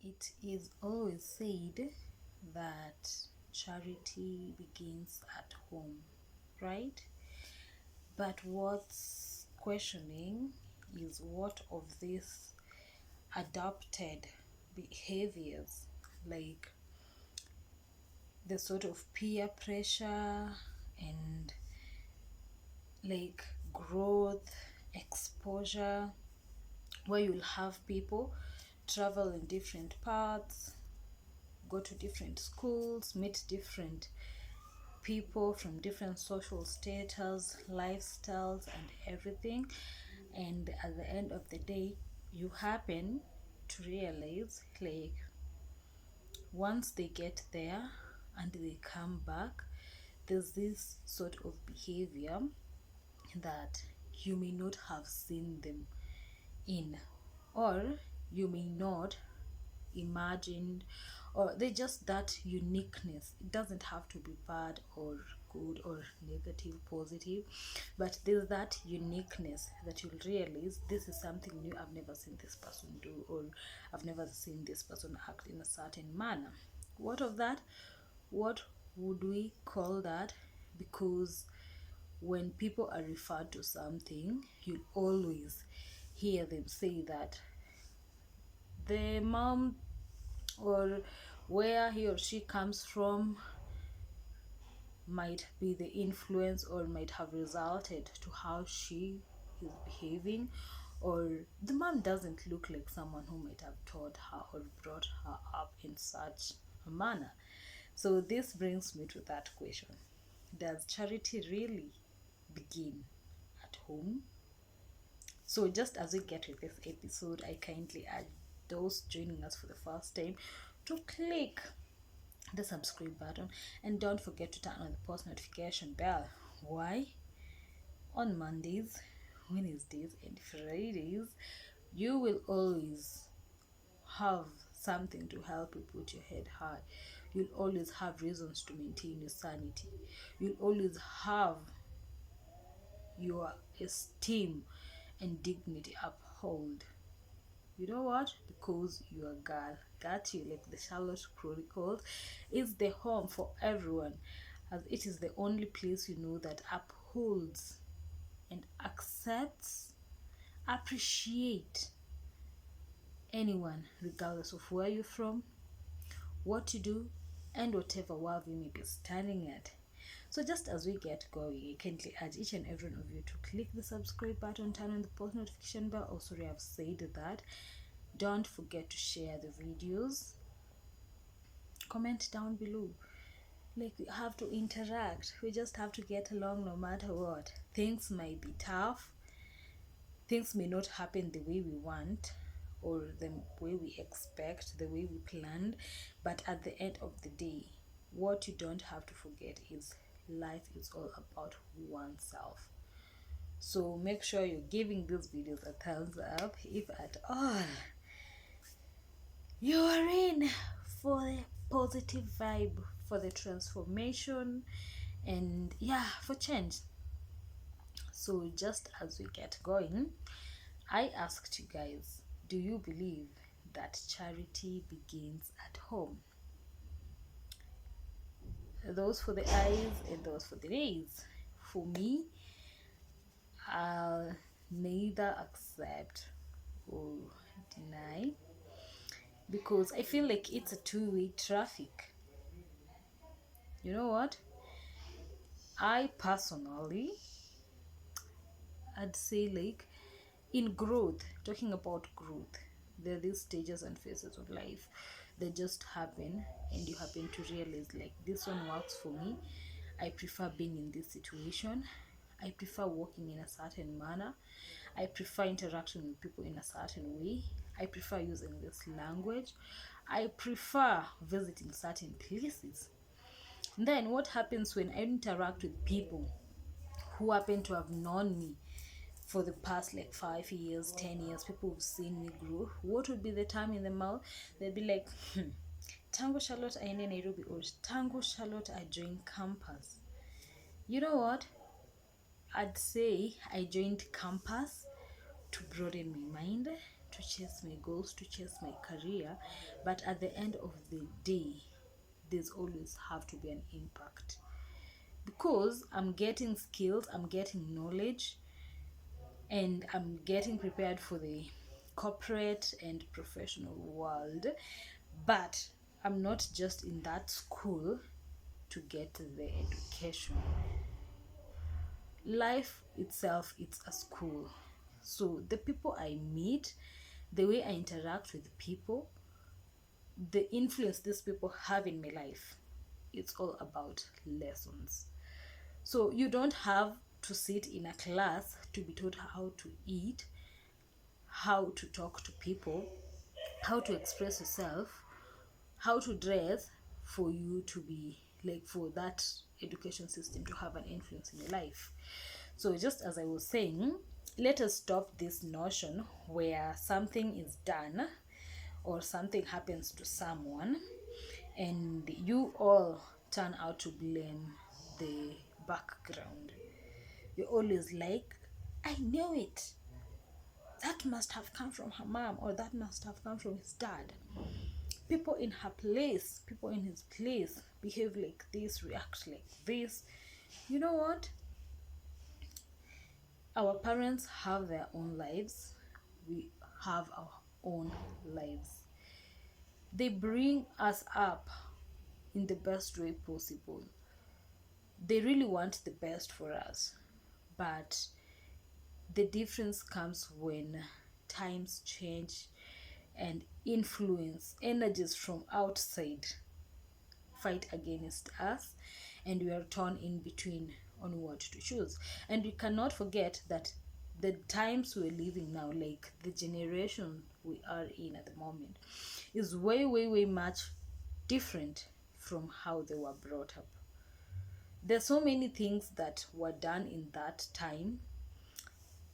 It is always said that charity begins at home, right? But what's questioning is what of these adopted behaviors, like the sort of peer pressure and like growth, exposure, where you'll have people travel in different paths, go to different schools, meet different people from different social status, lifestyles, and everything. And at the end of the day, you happen to realize, like, once they get there and they come back, there's this sort of behavior that you may not have seen them in, or you may not imagined, or they just that uniqueness. It doesn't have to be bad or good or negative, positive, but there's that uniqueness that you'll realize this is something new. I've never seen this person do, or I've never seen this person act in a certain manner. What of that? What would we call that? Because when people are referred to something, you'll always hear them say that the mom, or where he or she comes from, might be the influence or might have resulted to how she is behaving, or the mom doesn't look like someone who might have taught her or brought her up in such a manner. So this brings me to that question: does charity really begin at home? So just as we get with this episode, I kindly urge those joining us for the first time to click the subscribe button and don't forget to turn on the post notification bell. Why? On Mondays, Wednesdays, and Fridays, you will always have something to help you put your head high. You'll always have reasons to maintain your sanity. You'll always have your esteem and dignity upheld. You know what? Because you're a girl. Got you, like the Charlotte Chronicles is the home for everyone, as it is the only place you know that upholds and accepts, appreciate anyone, regardless of where you're from, what you do, and whatever world you may be standing at. So just as we get going, I kindly urge each and every one of you to click the subscribe button, turn on the post notification bell. Oh, sorry, I've said that. Don't forget to share the videos. Comment down below. Like, we have to interact. We just have to get along no matter what. Things might be tough. Things may not happen the way we want or the way we expect, the way we planned. But at the end of the day, what you don't have to forget is life is all about oneself. So make sure you're giving these videos a thumbs up if at all you are in for the positive vibe, for the transformation, and yeah, for change. So just as we get going, I asked you guys, do you believe that charity begins at home? Those for the eyes and those for the days. For me, I'll neither accept or deny, because I feel like it's a two-way traffic. You know what? I personally, I'd say, like, in growth, talking about growth, there are these stages and phases of life that just happen, and you happen to realize, like, this one works for me. I prefer being in this situation. I prefer walking in a certain manner. I prefer interacting with people in a certain way. I prefer using this language. I prefer visiting certain places. Then what happens when I interact with people who happen to have known me for the past like 5 years, 10 years, people who've seen me grow? What would be the term in the mouth? They'd be like, tangu Charlotte aende Nairobi, or tangu Charlotte I joined campus. You know what? I'd say I joined campus to broaden my mind, to chase my goals, to chase my career, but at the end of the day, there's always have to be an impact, because I'm getting skills, I'm getting knowledge, and I'm getting prepared for the corporate and professional world. But I'm not just in that school to get the education. Life itself, it's a school. So the people I meet, the way I interact with people, the influence these people have in my life, it's all about lessons. So you don't have to sit in a class to be taught how to eat, how to talk to people, how to express yourself, how to dress, for you to be like, for that education system to have an influence in your life. So just as I was saying, let us stop this notion where something is done or something happens to someone and you all turn out to blame the background. You're always like, I knew it, that must have come from her mom, or that must have come from his dad. People in her place, people in his place behave like this, react like this. You know what? Our parents have their own lives. We have our own lives. They bring us up in the best way possible. They really want the best for us. But the difference comes when times change and influence, energies from outside fight against us, and we are torn in between on what to choose. And we cannot forget that the times we're living now, like the generation we are in at the moment, is way, way, way much different from how they were brought up. There's so many things that were done in that time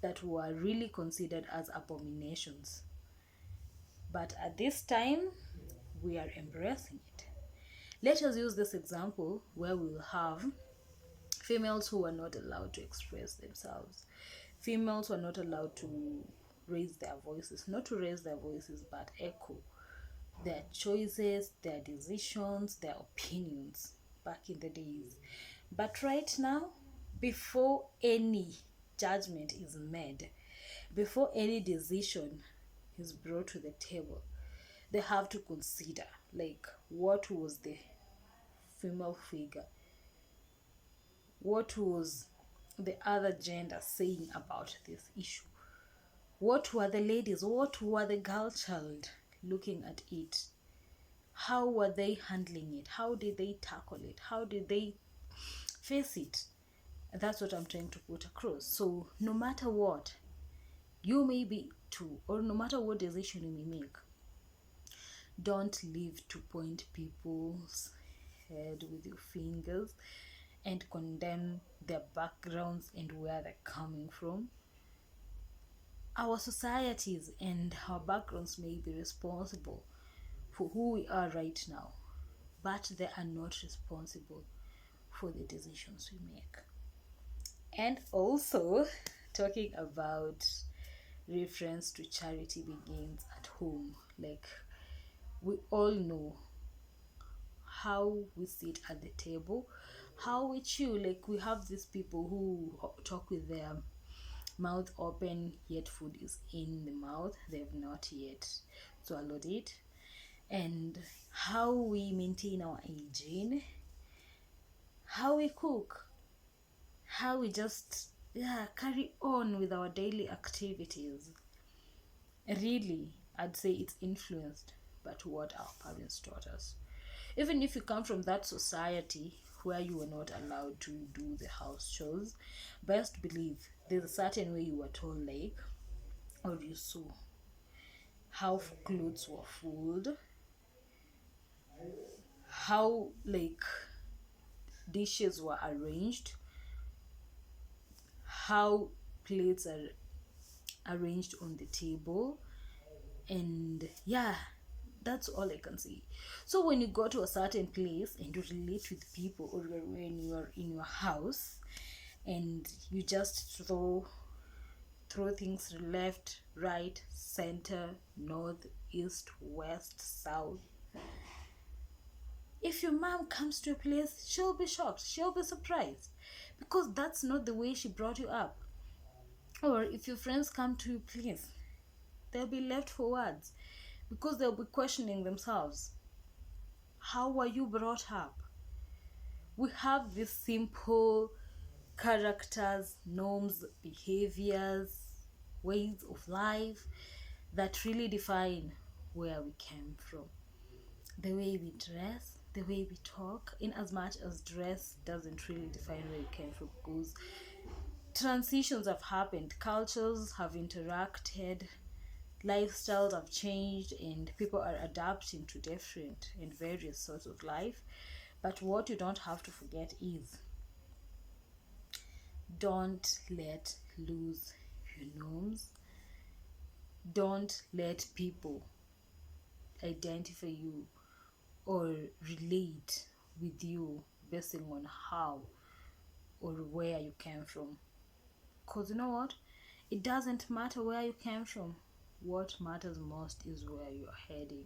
that were really considered as abominations. But at this time, we are embracing it. Let us use this example where we will have females who are not allowed to express themselves. Females who are not allowed to raise their voices, not to raise their voices, but echo their choices, their decisions, their opinions back in the days. But right now, before any judgment is made, before any decision is brought to the table, they have to consider, like, what was the female figure, what was the other gender saying about this issue, what were the ladies, what were the girl child looking at it, how were they handling it, how did they tackle it, how did they face it. That's what I'm trying to put across. So no matter what you may be to, or no matter what decision you may make, don't live to point people's head with your fingers and condemn their backgrounds and where they're coming from. Our societies and our backgrounds may be responsible for who we are right now, but they are not responsible for the decisions we make. And also, talking about reference to charity begins at home. Like, we all know how we sit at the table, how we chew. Like, we have these people who talk with their mouth open, yet food is in the mouth, they've not yet swallowed it. And how we maintain our hygiene, how we cook, how we just carry on with our daily activities. Really, I'd say it's influenced by what our parents taught us. Even if you come from that society where you were not allowed to do the house chores, best believe there's a certain way you were told, like, or you saw how clothes were folded, how, like, dishes were arranged, how plates are arranged on the table. And yeah, that's all I can say. So when you go to a certain place and you relate with people, or when you're in your house and you just throw things left, right, center, north, east, west, south. If your mom comes to a place, she'll be shocked, she'll be surprised, because that's not the way she brought you up. Or if your friends come to a place, they'll be left for words, because they'll be questioning themselves. How were you brought up? We have these simple characters, norms, behaviors, ways of life that really define where we came from. The way we dress, the way we talk, in as much as dress doesn't really define where you came from, because transitions have happened, cultures have interacted, lifestyles have changed, and people are adapting to different and various sorts of life. But what you don't have to forget is, don't let lose your norms. Don't let people identify you or relate with you based on how or where you came from. Because you know what? It doesn't matter where you came from. What matters most is where you are heading.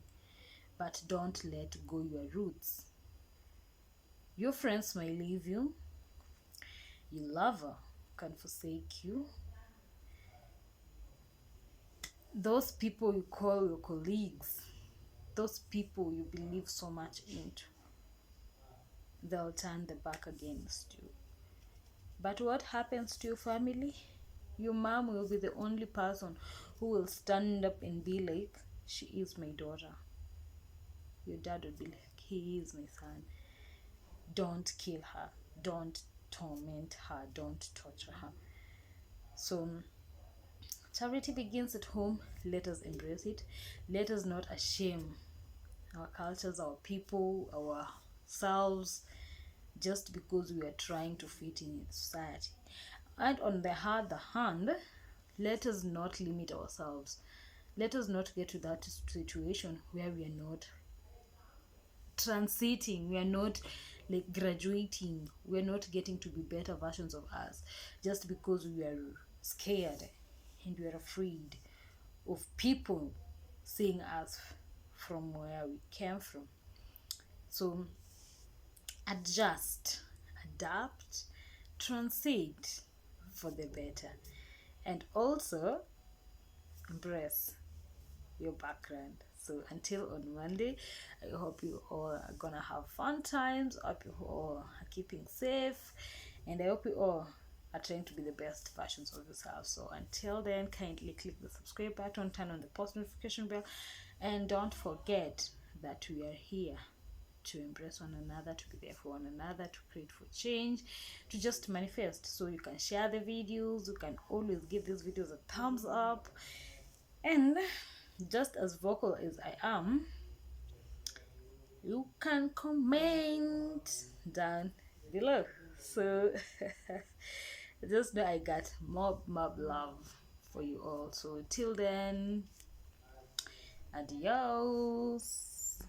But don't let go your roots. Your friends may leave you. Your lover can forsake you. Those people you call your colleagues, those people you believe so much into, they'll turn their back against you. But what happens to your family? Your mom will be the only person who will stand up and be like, she is my daughter. Your dad will be like, he is my son. Don't kill her. Don't torment her. Don't torture her. So, charity begins at home. Let us embrace it. Let us not shame our cultures, our people, ourselves, just because we are trying to fit in society. And on the other hand, let us not limit ourselves. Let us not get to that situation where we are not transiting, we are not like graduating, we are not getting to be better versions of us just because we are scared and we are afraid of people seeing us from where we came from. So adjust, adapt, transit for the better, and also embrace your background. So until on Monday, I hope you all are gonna have fun times. I hope you all are keeping safe, and I hope you all are trying to be the best versions of yourself. So until then, kindly click the subscribe button, turn on the post notification bell, and don't forget that we are here to embrace one another, to be there for one another, to create for change, to just manifest. So you can share the videos, you can always give these videos a thumbs up, and just as vocal as I am, you can comment down below. So just know I got mob love for you all. So till then, adios.